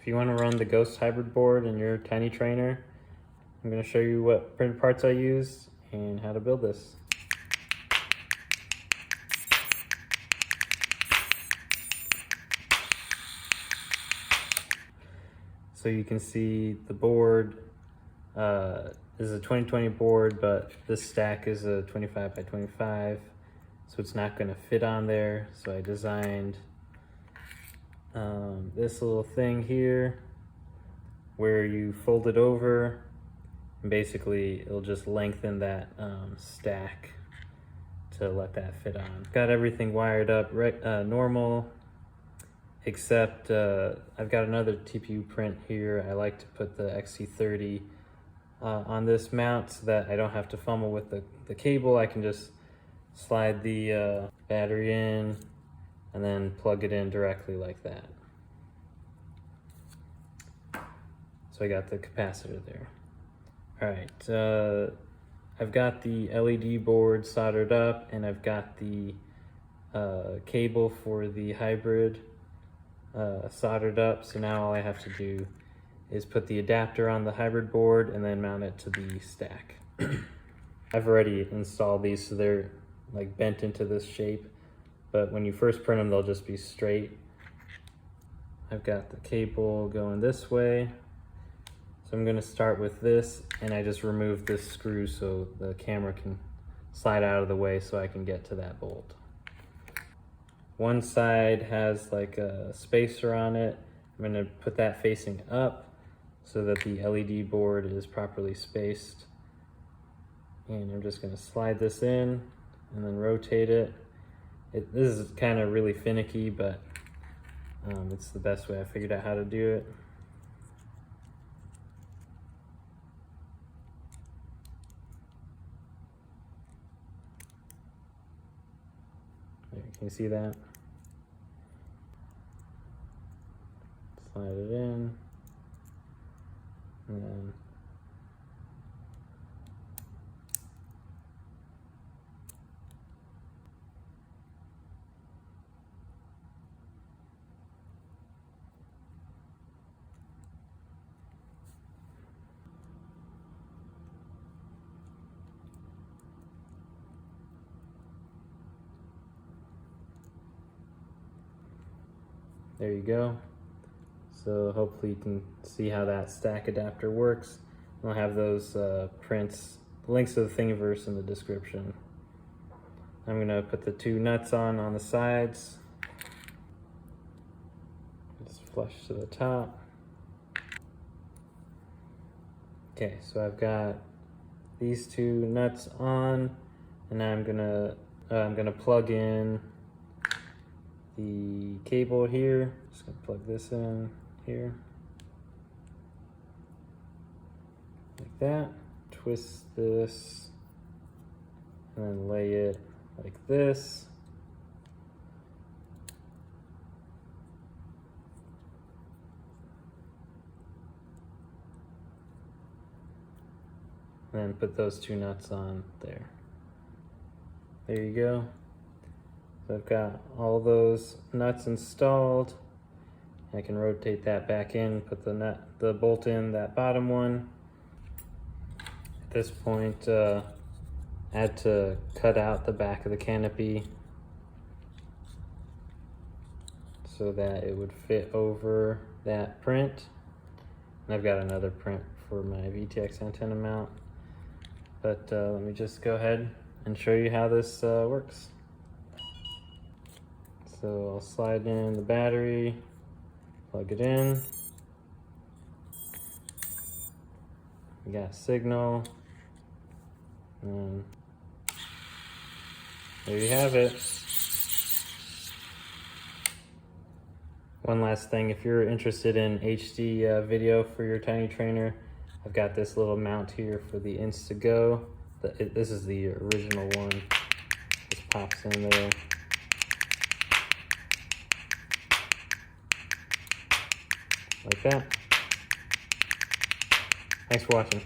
If you want to run the Ghost hybrid board in your Tiny Trainer, I'm going to show you what printed parts I used and how to build this. So you can see the board is a 2020 board, but this stack is a 25 by 25, so it's not going to fit on there. So I designed this little thing here where you fold it over, and basically it'll just lengthen that stack to let that fit on. Got everything wired up normal, except I've got another TPU print here. I like to put the XT30 on this mount so that I don't have to fumble with the cable. I can just slide the battery in and then plug it in directly like that. So I got the capacitor there. All right, I've got the LED board soldered up, and I've got the cable for the hybrid soldered up. So now all I have to do is put the adapter on the hybrid board and then mount it to the stack. I've already installed these, so they're like bent into this shape, but when you first print them, they'll just be straight. I've got the cable going this way. So I'm gonna start with this, and I just remove this screw so the camera can slide out of the way so I can get to that bolt. One side has like a spacer on it. I'm gonna put that facing up so that the LED board is properly spaced. And I'm just gonna slide this in and then rotate it. This is kind of really finicky, but it's the best way I figured out how to do it. There, can you see that? Slide it in, and then there you go. So hopefully you can see how that stack adapter works. I'll have those prints, links to the Thingiverse in the description. I'm gonna put the two nuts on the sides. Just flush to the top. Okay, so I've got these two nuts on, and now I'm gonna plug in the cable here. Just gonna plug this in here like that. Twist this and then lay it like this. And then put those two nuts on there. There you go. So I've got all those nuts installed. I can rotate that back in, put the bolt in that bottom one. At this point, I had to cut out the back of the canopy so that it would fit over that print. And I've got another print for my VTX antenna mount. But let me just go ahead and show you how this works. So I'll slide in the battery, plug it in. We got signal, and there you have it. One last thing, if you're interested in HD video for your Tiny Trainer, I've got this little mount here for the Instago. This is the original one. Just pops in there. Like that. Thanks for watching.